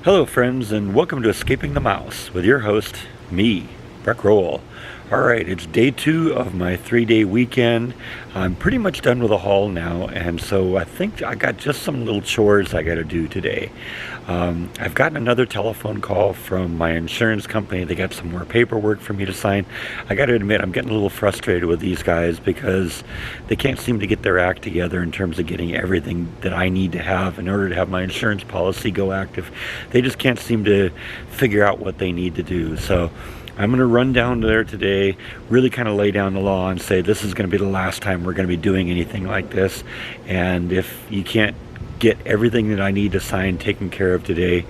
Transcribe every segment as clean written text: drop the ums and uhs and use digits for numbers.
Hello friends, and welcome to Escaping the Mouse with your host, me, Breck Roll. Alright, it's day 2 of my 3-day weekend. I'm pretty much done with the haul now, and so I think I got just some little chores I got to do today. I've gotten another telephone call from my insurance company. They got some more paperwork for me to sign. I got to admit, I'm getting a little frustrated with these guys because they can't seem to get their act together in terms of getting everything that I need to have in order to have my insurance policy go active. They just can't seem to figure out what they need to do. So I'm going to run down there today, really kind of lay down the law and say this is going to be the last time we're going to be doing anything like this. And if you can't get everything that I need to sign taken care of today,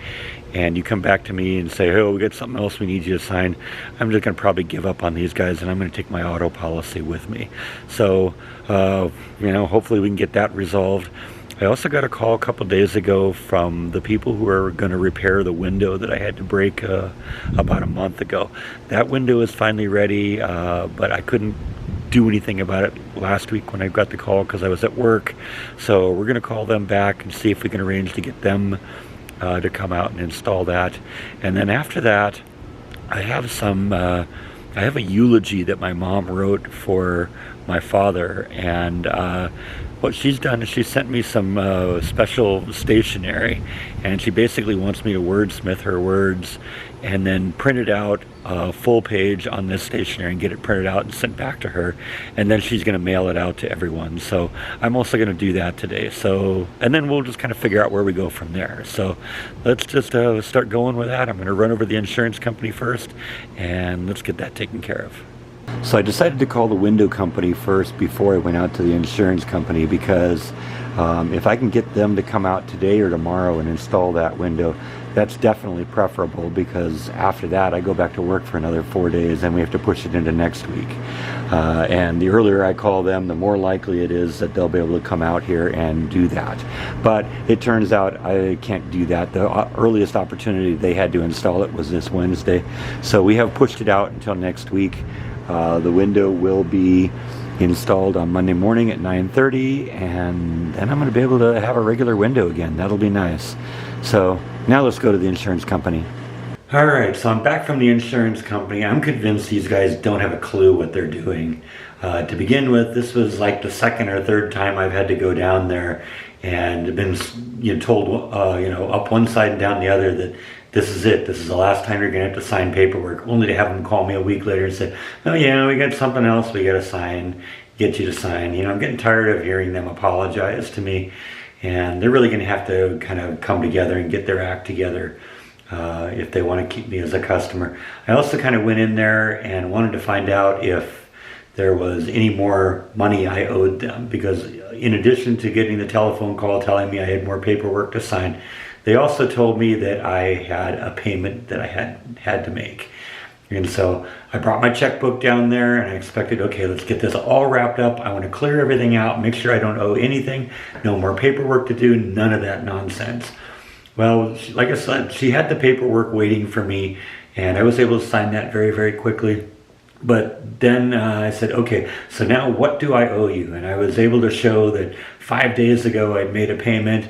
and you come back to me and say, oh, we got something else we need you to sign, I'm just going to probably give up on these guys, and I'm going to take my auto policy with me. So, hopefully we can get that resolved. I also got a call a couple days ago from the people who are going to repair the window that I had to break about a month ago. That window is finally ready, but I couldn't do anything about it last week when I got the call because I was at work. So we're going to call them back and see if we can arrange to get them to come out and install that. And then after that, I have a eulogy that my mom wrote for my father, and what she's done is she sent me some special stationery, and she basically wants me to wordsmith her words and then print it out a full page on this stationery and get it printed out and sent back to her, and then she's going to mail it out to everyone. So I'm also going to do that today. So, and then we'll just kind of figure out where we go from there. So let's just start going with that. I'm going to run over to the insurance company first, and let's get that taken care of. So I decided to call the window company first before I went out to the insurance company because if I can get them to come out today or tomorrow and install that window, that's definitely preferable, because after that I go back to work for another 4 days and we have to push it into next week. And the earlier I call them, the more likely it is that they'll be able to come out here and do that. But it turns out I can't do that. The earliest opportunity they had to install it was this Wednesday. So we have pushed it out until next week. The window will be installed on Monday morning at 9:30, and then I'm going to be able to have a regular window again. That'll be nice. So now let's go to the insurance company. Alright, so I'm back from the insurance company. I'm convinced these guys don't have a clue what they're doing. To begin with, this was like the second or third time I've had to go down there and been told, up one side and down the other that this is it. This is the last time you're going to have to sign paperwork, only to have them call me a week later and say, oh yeah, we got something else we got to sign, get you to sign. I'm getting tired of hearing them apologize to me, and they're really going to have to kind of come together and get their act together if they want to keep me as a customer. I also kind of went in there and wanted to find out if there was any more money I owed them, because in addition to getting the telephone call telling me I had more paperwork to sign, they also told me that I had a payment that I had to make. And so I brought my checkbook down there and I expected, okay, let's get this all wrapped up. I want to clear everything out, make sure I don't owe anything, no more paperwork to do, none of that nonsense. Well, like I said, she had the paperwork waiting for me, and I was able to sign that very, very quickly. But then I said, okay, so now what do I owe you? And I was able to show that 5 days ago I'd made a payment,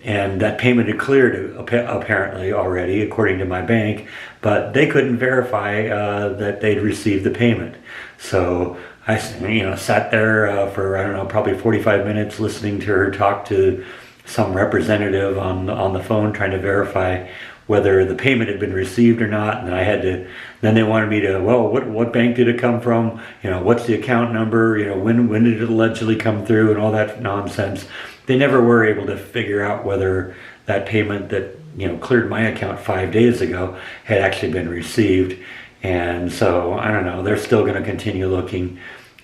and that payment had cleared apparently already, according to my bank, but they couldn't verify that they'd received the payment. So I sat there for, I don't know, probably 45 minutes listening to her talk to some representative on the phone, trying to verify whether the payment had been received or not. And then they wanted me to, well, what bank did it come from? What's the account number? When did it allegedly come through, and all that nonsense. They never were able to figure out whether that payment that cleared my account 5 days ago had actually been received. And so I don't know, they're still going to continue looking,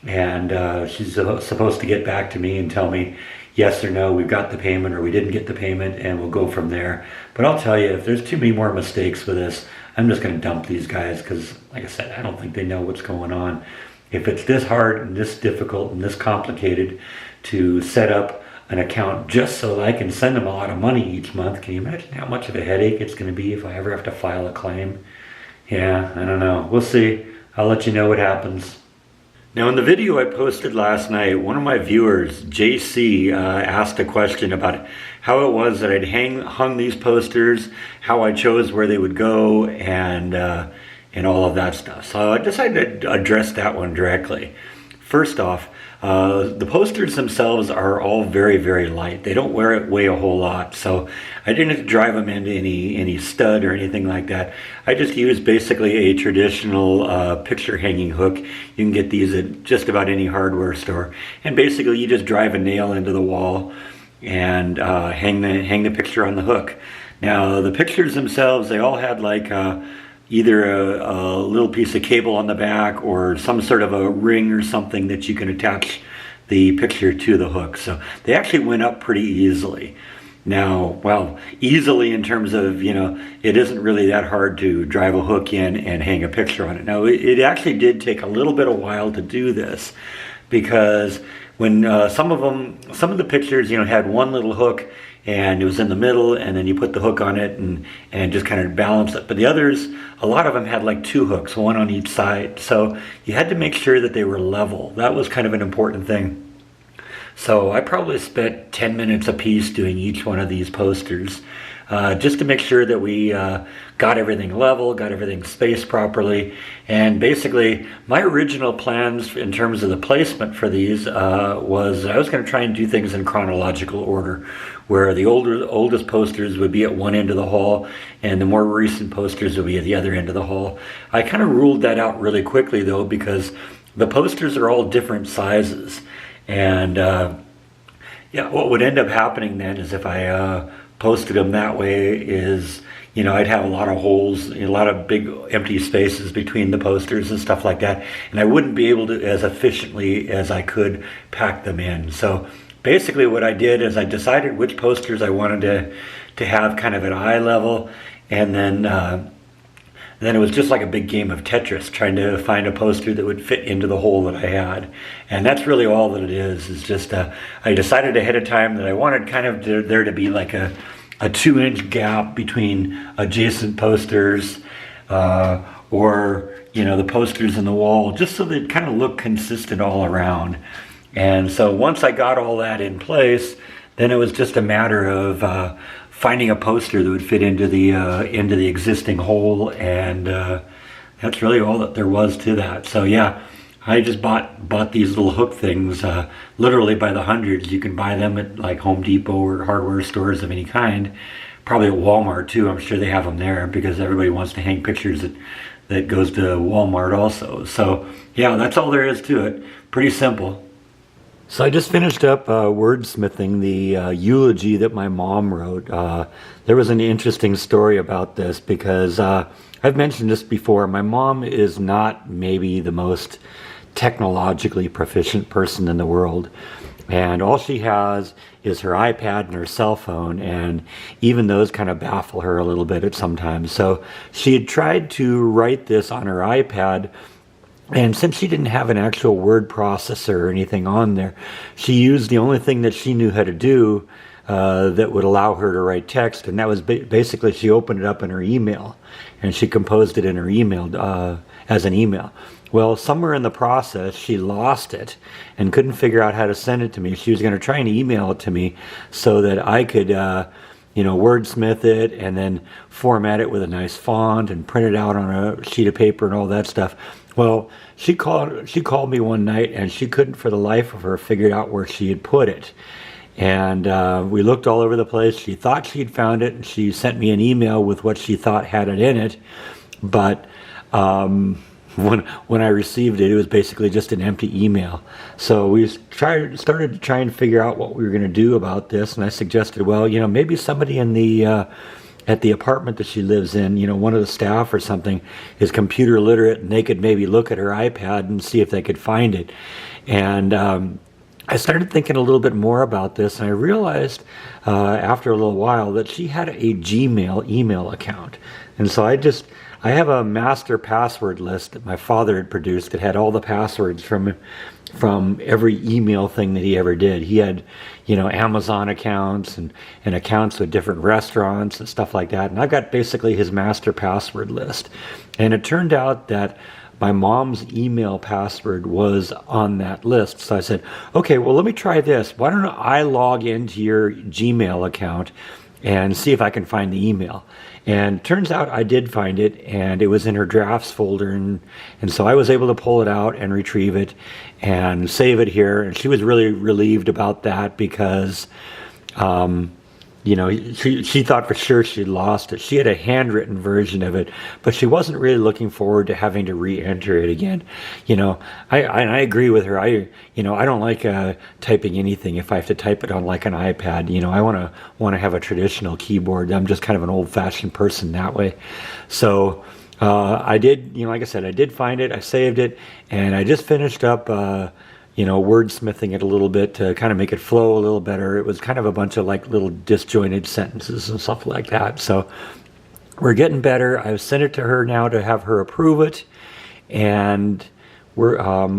and she's supposed to get back to me and tell me yes or no, we've got the payment or we didn't get the payment, and we'll go from there. But I'll tell you, if there's too many more mistakes with this, I'm just going to dump these guys, because like I said, I don't think they know what's going on. If it's this hard and this difficult and this complicated to set up an account just so that I can send them a lot of money each month, can you imagine how much of a headache it's going to be if I ever have to file a claim? Yeah, I don't know. We'll see. I'll let you know what happens. Now, in the video I posted last night, one of my viewers, JC, asked a question about how it was that I'd hung these posters, how I chose where they would go, and all of that stuff. So I decided to address that one directly. First off, the posters themselves are all very, very light. They don't weigh a whole lot, so I didn't have to drive them into any stud or anything like that. I just used basically a traditional picture hanging hook. You can get these at just about any hardware store, and basically you just drive a nail into the wall and hang the picture on the hook. Now the pictures themselves, they all had like either a little piece of cable on the back or some sort of a ring or something that you can attach the picture to the hook. So they actually went up pretty easily. Now, well, easily in terms of, it isn't really that hard to drive a hook in and hang a picture on it. Now, it actually did take a little bit of while to do this, because when some of the pictures, had one little hook and it was in the middle, and then you put the hook on it and just kind of balance it. But the others, a lot of them had like two hooks, one on each side. So you had to make sure that they were level. That was kind of an important thing. So I probably spent 10 minutes a piece doing each one of these posters, just to make sure that we got everything level, got everything spaced properly. And basically, my original plans in terms of the placement for these was I was going to try and do things in chronological order, where the oldest posters would be at one end of the hall and the more recent posters would be at the other end of the hall. I kind of ruled that out really quickly, though, because the posters are all different sizes. And what would end up happening then is if I posted them that way is, I'd have a lot of holes, a lot of big empty spaces between the posters and stuff like that, and I wouldn't be able to, as efficiently as I could, pack them in. So basically what I did is I decided which posters I wanted to have kind of at eye level, and then it was just like a big game of Tetris, trying to find a poster that would fit into the hole that I had. And that's really all that it is just I decided ahead of time that I wanted kind of there to be like a 2-inch gap between adjacent posters, or the posters in the wall, just so they kind of look consistent all around. And so once I got all that in place, then it was just a matter of finding a poster that would fit into the existing hole, and that's really all that there was to that. So yeah, I just bought these little hook things, literally by the hundreds. You can buy them at like Home Depot or hardware stores of any kind. Probably at Walmart too. I'm sure they have them there, because everybody wants to hang pictures that goes to Walmart also. So yeah, that's all there is to it. Pretty simple. So I just finished up wordsmithing the eulogy that my mom wrote. There was an interesting story about this, because I've mentioned this before. My mom is not maybe the most technologically proficient person in the world, and all she has is her iPad and her cell phone, and even those kind of baffle her a little bit at sometimes. So she had tried to write this on her iPad, and since she didn't have an actual word processor or anything on there, she used the only thing that she knew how to do that would allow her to write text, and that was basically she opened it up in her email, and she composed it in her email as an email. Well, somewhere in the process, she lost it and couldn't figure out how to send it to me. She was going to try and email it to me so that I could wordsmith it and then format it with a nice font and print it out on a sheet of paper and all that stuff. Well, she called me one night, and she couldn't for the life of her figure out where she had put it. And we looked all over the place. She thought she'd found it, and she sent me an email with what she thought had it in it. But when I received it, it was basically just an empty email. So we started to try and figure out what we were going to do about this. And I suggested, well, maybe somebody in the at the apartment that she lives in, one of the staff or something is computer literate, and they could maybe look at her iPad and see if they could find it. And I started thinking a little bit more about this, and I realized after a little while that she had a Gmail email account. And so I have a master password list that my father had produced that had all the passwords from every email thing that he ever did. He had, Amazon accounts and accounts with different restaurants and stuff like that. And I've got basically his master password list. And it turned out that my mom's email password was on that list. So I said, okay, well, let me try this. Why don't I log into your Gmail account and see if I can find the email? And turns out I did find it, and it was in her drafts folder, and so I was able to pull it out and retrieve it and save it here. And she was really relieved about that because you know, she thought for sure she'd lost it. She had a handwritten version of it, but she wasn't really looking forward to having to re-enter it again. You know, I agree with her. I don't like typing anything if I have to type it on like an iPad. You know, I want to have a traditional keyboard. I'm just kind of an old-fashioned person that way. So I did, like I said, I did find it. I saved it, and I just finished up wordsmithing it a little bit to kind of make it flow a little better. It was kind of a bunch of like little disjointed sentences and stuff like that. So we're getting better. I've sent it to her now to have her approve it. And we're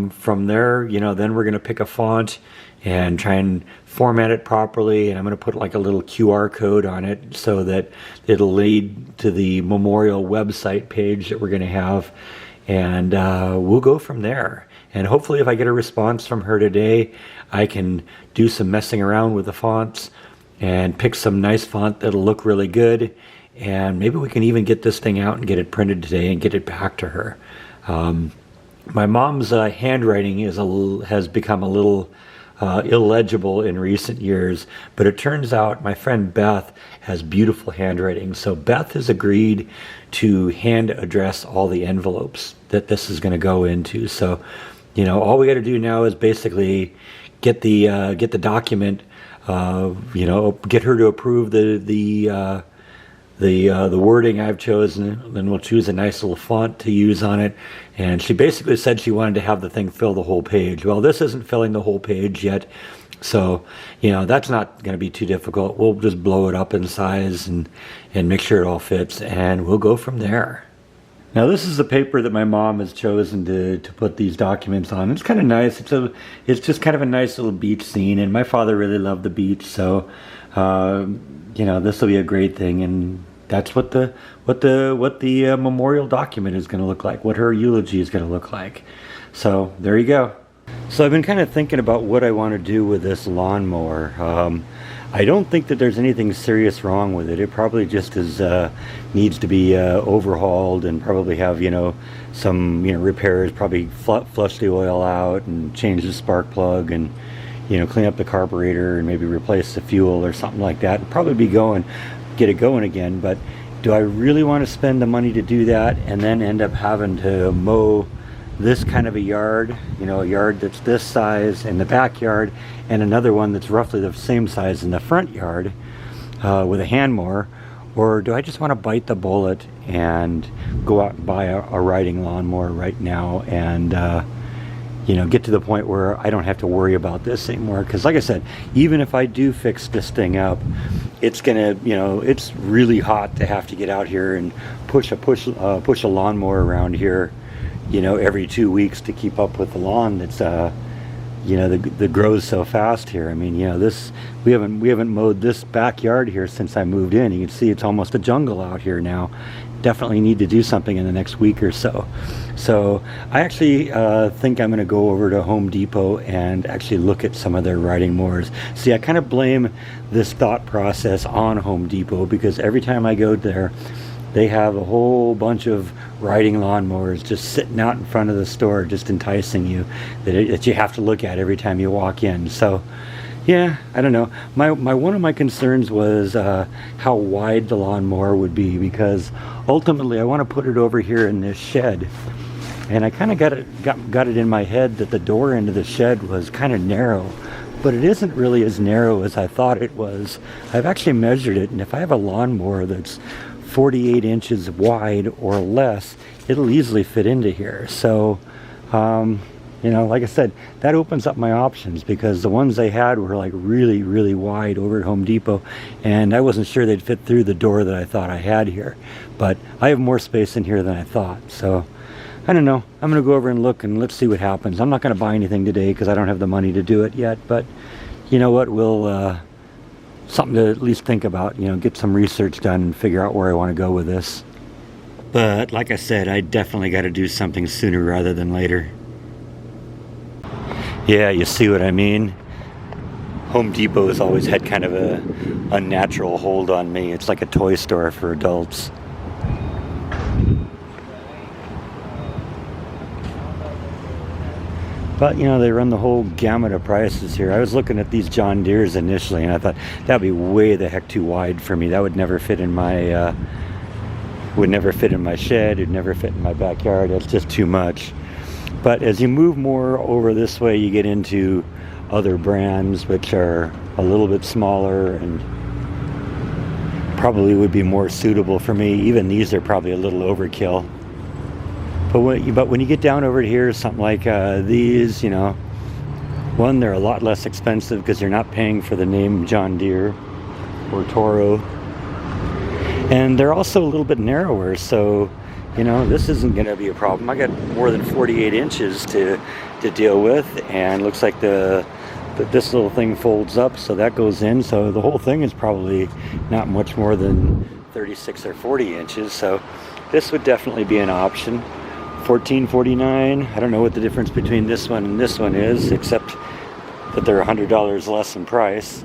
from there, then we're going to pick a font and try and format it properly. And I'm going to put like a little QR code on it so that it'll lead to the memorial website page that we're going to have. And we'll go from there. And hopefully if I get a response from her today, I can do some messing around with the fonts and pick some nice font that'll look really good. And maybe we can even get this thing out and get it printed today and get it back to her. My mom's handwriting has become a little illegible in recent years, but it turns out my friend Beth has beautiful handwriting. So Beth has agreed to hand address all the envelopes that this is going to go into. So, all we got to do now is basically get the document, get her to approve the wording I've chosen, then we'll choose a nice little font to use on it. And she basically said she wanted to have the thing fill the whole page. Well, this isn't filling the whole page yet, so that's not going to be too difficult. We'll just blow it up in size and make sure it all fits, and we'll go from there. Now, this is the paper that my mom has chosen to put these documents on. It's kind of nice. It's just kind of a nice little beach scene, and my father really loved the beach, so this will be a great thing. And that's what the memorial document is going to look like, what her eulogy is going to look like. So there you go. So I've been kind of thinking about what I want to do with this lawnmower. I don't think that there's anything serious wrong with it. It probably just needs to be overhauled and probably have some repairs. Probably flush the oil out and change the spark plug and clean up the carburetor and maybe replace the fuel or something like that. And probably get it going again. But do I really want to spend the money to do that and then end up having to mow this kind of a yard, a yard that's this size in the backyard and another one that's roughly the same size in the front yard with a hand mower? Or do I just want to bite the bullet and go out and buy a riding lawnmower right now and get to the point where I don't have to worry about this anymore? Because like I said, even if I do fix this thing up, it's gonna, it's really hot to have to get out here and push a lawnmower around here every 2 weeks to keep up with the lawn that's that grows so fast here. I mean, we haven't mowed this backyard here since I moved in. You can see it's almost a jungle out here now. Definitely need to do something in the next week or so. So I actually think I'm going to go over to Home Depot and actually look at some of their riding mowers. See, I kind of blame this thought process on Home Depot because every time I go there, they have a whole bunch of riding lawnmowers just sitting out in front of the store, just enticing you, that you have to look at every time you walk in. So, yeah, I don't know. One of my concerns was how wide the lawnmower would be, because ultimately I want to put it over here in this shed, and I kind of got it in my head that the door into the shed was kind of narrow. But it isn't really as narrow as I thought it was. I've actually measured it, and if I have a lawnmower that's 48 inches wide or less, it'll easily fit into here. So, like I said, that opens up my options, because the ones they had were like really, really wide over at Home Depot, and I wasn't sure they'd fit through the door that I thought I had here. But I have more space in here than I thought. So, I don't know. I'm going to go over and look, and let's see what happens. I'm not going to buy anything today because I don't have the money to do it yet. But you know what? We'll something to at least think about. Get some research done and figure out where I want to go with this. But like I said, I definitely got to do something sooner rather than later. Yeah, you see what I mean? Home Depot has always had kind of a unnatural hold on me. It's like a toy store for adults. But, you know, they run the whole gamut of prices here. I was looking at these John Deeres initially, and I thought that would be way the heck too wide for me. That would never fit in my shed. It'd never fit in my backyard. That's just too much. But as you move more over this way, you get into other brands which are a little bit smaller and probably would be more suitable for me. Even these are probably a little overkill. But when you get down over here, something like these, you know, one, they're a lot less expensive because you're not paying for the name John Deere or Toro. And they're also a little bit narrower, so, you know, this isn't going to be a problem. I got more than 48 inches to deal with, and looks like this little thing folds up, so that goes in. So the whole thing is probably not much more than 36 or 40 inches. So this would definitely be an option. $14.49. I don't know what the difference between this one and this one is, except that they're $100 less in price.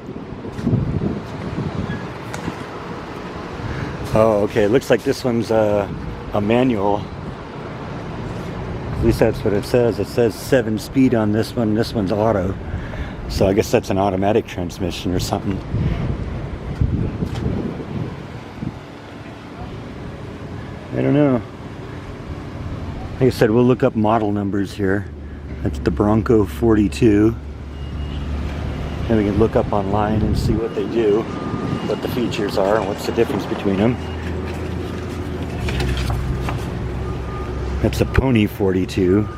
Oh, okay. Looks like this one's a manual. At least that's what it says. It says 7-speed on this one. This one's auto. So I guess that's an automatic transmission or something. I don't know. Like I said, we'll look up model numbers here. That's the Bronco 42. And we can look up online and see what they do, what the features are, and what's the difference between them. That's a Pony 42.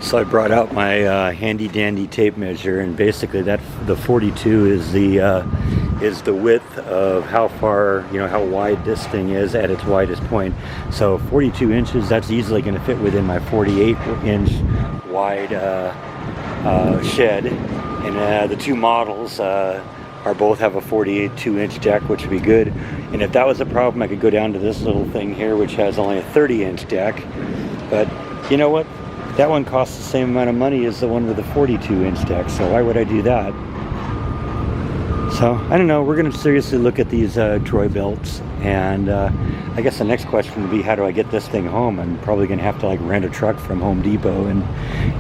So I brought out my handy dandy tape measure, and basically the 42 is the width of how far, you know, how wide this thing is at its widest point. So 42 inches, that's easily going to fit within my 48-inch wide shed. And the two models are both have a 42-inch deck, which would be good. And if that was a problem, I could go down to this little thing here, which has only a 30-inch deck. But you know what? That one costs the same amount of money as the one with the 42-inch deck, so why would I do that? So, I don't know, we're going to seriously look at these Troy belts, and I guess the next question would be, how do I get this thing home? I'm probably going to have to like rent a truck from Home Depot and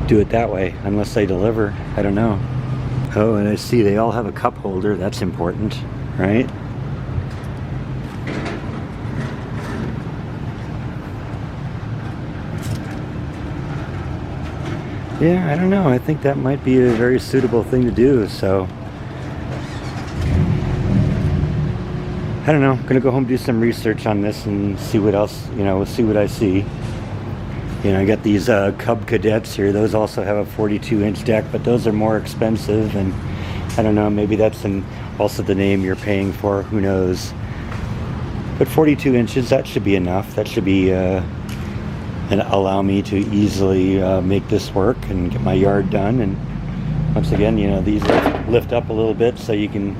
do it that way, unless they deliver. I don't know. Oh, and I see they all have a cup holder. That's important, right? Yeah, I don't know. I think that might be a very suitable thing to do, so I don't know. I'm gonna go home, do some research on this and see what else, you know, see what I see. You know, I got these Cub Cadets here. Those also have a 42-inch deck, but those are more expensive, and I don't know, maybe that's also the name you're paying for, who knows. But 42 inches, that should be enough. That should be and allow me to easily make this work and get my yard done. And once again, you know, these lift up a little bit so you can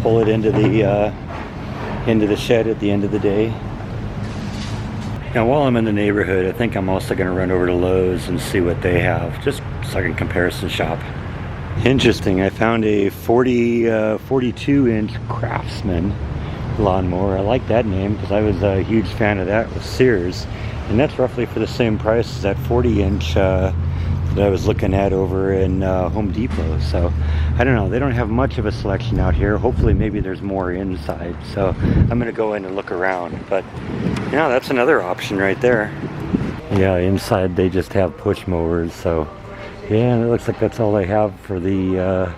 pull it into the shed at the end of the day. Now, while I'm in the neighborhood, I think I'm also going to run over to Lowe's and see what they have, just so I can comparison shop. Interesting, I found a 42-inch Craftsman lawnmower. I like that name because I was a huge fan of that with Sears. And that's roughly for the same price as that 40-inch that I was looking at over in Home Depot. So, I don't know. They don't have much of a selection out here. Hopefully, maybe there's more inside. So, I'm going to go in and look around. But, yeah, that's another option right there. Yeah, inside they just have push mowers. So, yeah, it looks like that's all they have for the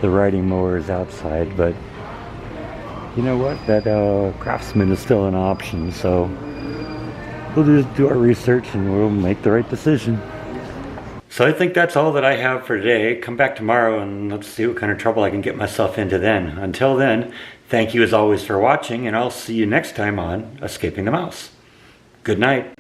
riding mowers outside. But, you know what? That Craftsman is still an option. So, we'll just do our research and we'll make the right decision. So I think that's all that I have for today. Come back tomorrow and let's see what kind of trouble I can get myself into then. Until then, thank you as always for watching, and I'll see you next time on Escaping the Mouse. Good night.